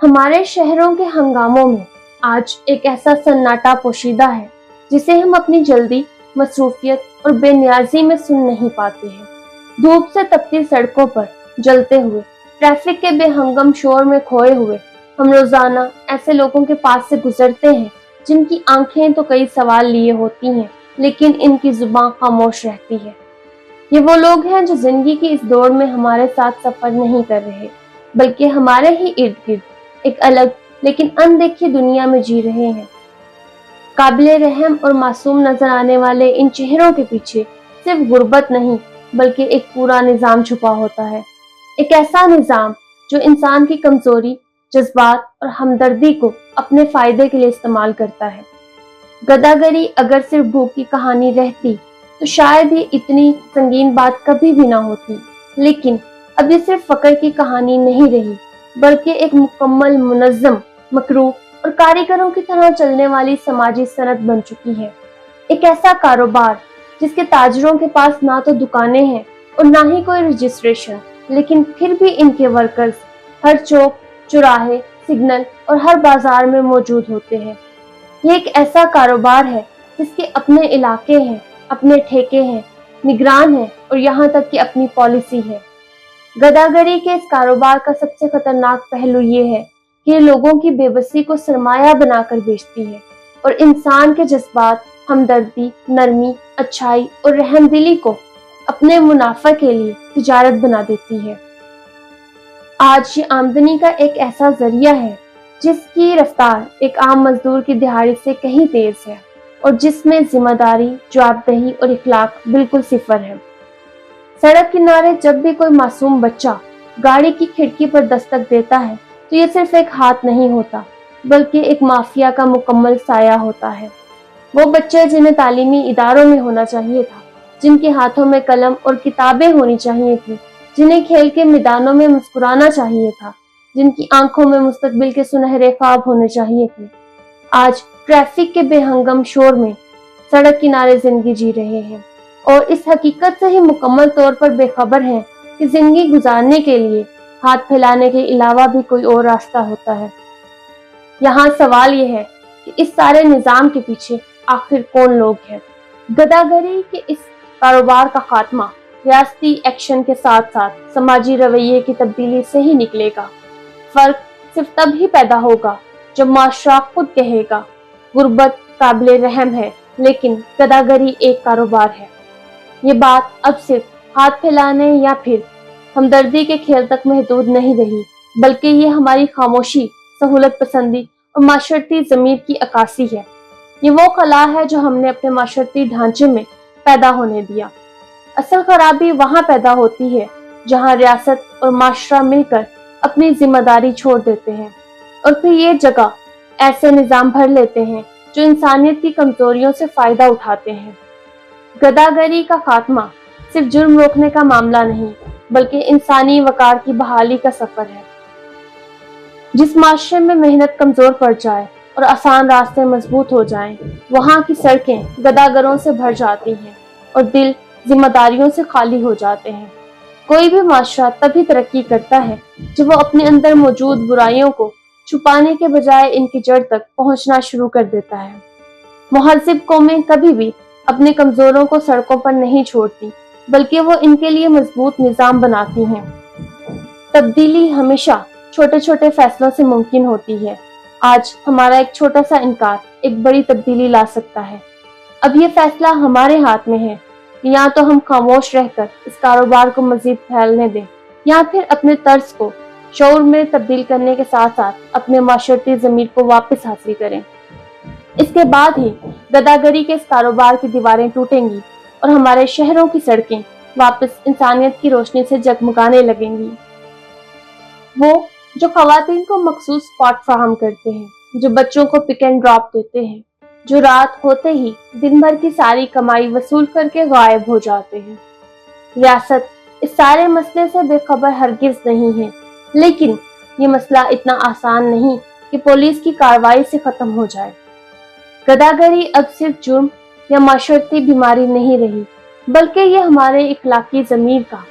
हमारे शहरों के हंगामों में आज एक ऐसा सन्नाटा पोशीदा है जिसे हम अपनी जल्दी, मसरूफियत और बेनियाजी में सुन नहीं पाते हैं। धूप से तपती सड़कों पर जलते हुए, ट्रैफिक के बेहंगम शोर में खोए हुए हम रोजाना ऐसे लोगों के पास से गुजरते हैं जिनकी आंखें तो कई सवाल लिए होती हैं, लेकिन इनकी जुबान खामोश रहती है। ये वो लोग हैं जो जिंदगी की इस दौड़ में हमारे साथ सफर नहीं कर रहे, बल्कि हमारे ही इर्द गिर्द एक अलग लेकिन अनदेखी दुनिया में जी रहे हैं। काबिले रहम और मासूम नजर आने वाले इन चेहरों के पीछे सिर्फ गुर्बत नहीं, बल्कि एक पूरा निजाम छुपा होता है। एक ऐसा निजाम जो इंसान की कमजोरी, जज्बात और हमदर्दी को अपने फायदे के लिए इस्तेमाल करता है। गदागरी अगर सिर्फ भूख की कहानी रहती तो शायद ये इतनी संगीन बात कभी भी ना होती, लेकिन अब ये सिर्फ फकर की कहानी नहीं रही, बल्कि एक मुकम्मल, मुनज़्ज़म, मकरूह और कारीगरों की तरह चलने वाली समाजी सनत बन चुकी है। एक ऐसा कारोबार जिसके ताजरों के पास ना तो दुकानें हैं और ना ही कोई रजिस्ट्रेशन, लेकिन फिर भी इनके वर्कर्स हर चौक, चौराहे, सिग्नल और हर बाजार में मौजूद होते हैं। ये एक ऐसा कारोबार है जिसके अपने इलाके हैं, अपने ठेके हैं, निगरान हैं और यहाँ तक कि अपनी पॉलिसी है। गदागरी के इस कारोबार का सबसे खतरनाक पहलू ये है कि ये लोगों की बेबसी को सरमाया बनाकर बेचती है और इंसान के जज्बात, हमदर्दी, नरमी, अच्छाई और रहमदिली को अपने मुनाफे के लिए तिजारत बना देती है। आज ये आमदनी का एक ऐसा जरिया है जिसकी रफ्तार एक आम मजदूर की दिहाड़ी से कहीं तेज है और जिसमें जिम्मेदारी, जवाबदेही और इखलाक बिल्कुल सिफर है। सड़क किनारे जब भी कोई मासूम बच्चा गाड़ी की खिड़की पर दस्तक देता है तो ये सिर्फ एक हाथ नहीं होता, बल्कि एक माफिया का मुकम्मल साया होता है। वो बच्चे जिन्हें तालीमी इदारों में होना चाहिए था, जिनके हाथों में कलम और किताबें होनी चाहिए थी, जिन्हें खेल के मैदानों में मुस्कुराना चाहिए था, जिनकी आंखों में मुस्तकबिल के सुनहरे ख्वाब होने चाहिए थे, आज ट्रैफिक के बेहंगम शोर में सड़क किनारे जिंदगी जी रहे हैं और इस हकीकत से ही मुकम्मल तौर पर बेखबर हैं कि जिंदगी गुजारने के लिए हाथ फैलाने के अलावा भी कोई और रास्ता होता है। यहाँ सवाल यह है कि इस सारे निजाम के पीछे आखिर कौन लोग हैं? गदागरी के इस कारोबार का खात्मा रियासती एक्शन के साथ साथ समाजी रवैये की तब्दीली से ही निकलेगा। फर्क सिर्फ तब ही पैदा होगा जब माशरा खुद कहेगा गुर्बत काबिले रहम है, लेकिन गदागरी एक कारोबार है। ये बात अब सिर्फ हाथ फैलाने या फिर हमदर्दी के खेल तक महदूद नहीं रही, बल्कि ये हमारी खामोशी, सहूलत पसंदी और माशरती ज़मीर की अक्कासी है। ये वो खला है जो हमने अपने माशरती ढांचे में पैदा होने दिया। असल खराबी वहाँ पैदा होती है जहाँ रियासत और माशरा मिलकर अपनी जिम्मेदारी छोड़ देते हैं और फिर ये जगह ऐसे निजाम भर लेते हैं जो इंसानियत की कमजोरियों से फायदा उठाते हैं। गदागरी का खात्मा सिर्फ जुर्म रोकने का मामला नहीं, बल्कि इंसानी वकार की बहाली का सफर है। जिस माशरे में मेहनत कमजोर पड़ जाए और आसान रास्ते मजबूत हो जाएं, वहाँ की सड़कें गदागरों से भर जाती हैं और दिल जिम्मेदारियों से खाली हो जाते हैं। कोई भी माशरा तभी तरक्की करता है जब वो अपने अंदर मौजूद बुराइयों को छुपाने के बजाय इनकी जड़ तक पहुंचना शुरू कर देता है। मुहज़्ज़िब कौमें कभी भी अपने कमजोरों को सड़कों पर नहीं छोड़ती, बल्कि वो इनके लिए मजबूत निजाम बनाती हैं। तब्दीली हमेशा छोटे छोटे फैसलों से मुमकिन होती है। आज हमारा एक छोटा सा इनकार एक बड़ी तब्दीली ला सकता है। अब ये फैसला हमारे हाथ में है, या तो हम खामोश रहकर इस कारोबार को मजीद फैलने दें, या फिर अपने तर्ज को शऊर में तब्दील करने के साथ साथ अपने माशरती ज़मीर को वापस हासिल करें। इसके बाद ही गदागरी के इस कारोबार की दीवारें टूटेंगी और हमारे शहरों की सड़कें वापस इंसानियत की रोशनी से जगमगाने लगेंगी। वो जो खवातीन को मखसूस स्पॉट फराहम करते हैं, जो बच्चों को पिक एंड ड्रॉप देते हैं, जो रात होते ही दिन भर की सारी कमाई वसूल करके गायब हो जाते हैं। रियासत इस सारे मसले से बेखबर हरगिज नहीं है, लेकिन ये मसला इतना आसान नहीं कि पुलिस की कार्रवाई से खत्म हो जाए। गदागरी अब सिर्फ जुर्म या माशरती बीमारी नहीं रही, बल्कि ये हमारे इखलाकी ज़मीर का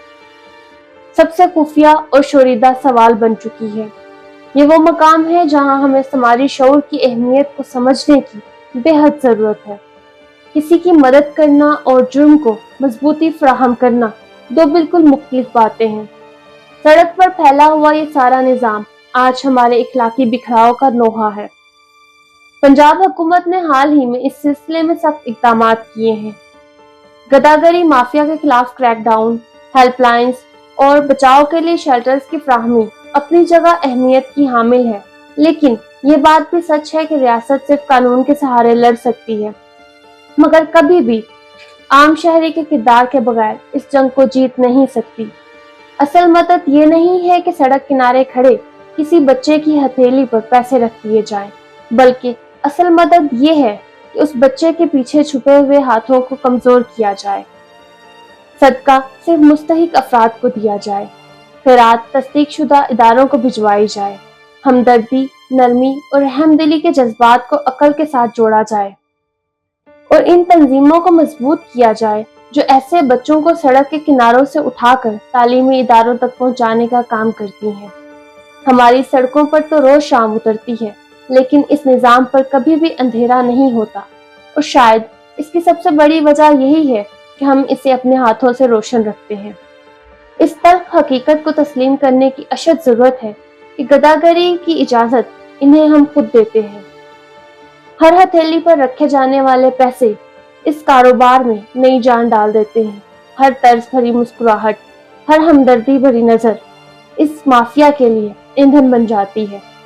सबसे खुफिया और शोरीदा सवाल बन चुकी है। یہ وہ مقام ہے جہاں ہمیں سماجی شعور کی اہمیت کو سمجھنے کی بے حد ضرورت ہے۔ کسی کی مدد کرنا اور جرم کو مضبوطی فراہم کرنا دو بالکل مختلف باتیں ہیں۔ سڑک پر پھیلا ہوا یہ سارا نظام آج ہمارے اخلاقی بکھراؤ کا نوحہ ہے۔ پنجاب حکومت نے حال ہی میں اس سلسلے میں سخت اقدامات کیے ہیں۔ گداگری مافیا کے خلاف کریک ڈاؤن، ہیلپ لائنز اور بچاؤ کے لیے شیلٹرز کی فراہمی اپنی جگہ اہمیت کی حامل ہے، لیکن یہ بات بھی سچ ہے کہ ریاست صرف قانون کے سہارے لڑ سکتی ہے، مگر کبھی بھی عام شہری کے کردار کے بغیر اس جنگ کو جیت نہیں سکتی۔ اصل مدد یہ نہیں ہے کہ سڑک کنارے کھڑے کسی بچے کی ہتھیلی پر پیسے رکھ دیے جائیں، بلکہ اصل مدد یہ ہے کہ اس بچے کے پیچھے چھپے ہوئے ہاتھوں کو کمزور کیا جائے۔ صدقہ صرف مستحق افراد کو دیا جائے، خیرات تصدیق شدہ اداروں کو بھجوائی جائے، ہمدردی، نرمی اور رحم دلی کے جذبات کو عقل کے ساتھ جوڑا جائے اور ان تنظیموں کو مضبوط کیا جائے جو ایسے بچوں کو سڑک کے کناروں سے اٹھا کر تعلیمی اداروں تک پہنچانے کا کام کرتی ہیں۔ ہماری سڑکوں پر تو روز شام اترتی ہے، لیکن اس نظام پر کبھی بھی اندھیرا نہیں ہوتا، اور شاید اس کی سب سے بڑی وجہ یہی ہے کہ ہم اسے اپنے ہاتھوں سے روشن رکھتے ہیں۔ اس تلخ حقیقت کو تسلیم کرنے کی اشد ضرورت ہے کہ گداگری کی اجازت انہیں ہم خود دیتے ہیں۔ ہر ہتھیلی پر رکھے جانے والے پیسے اس کاروبار میں نئی جان ڈال دیتے ہیں۔ ہر طرز بھری مسکراہٹ، ہر ہمدردی بھری نظر اس مافیا کے لیے ایندھن بن جاتی ہے۔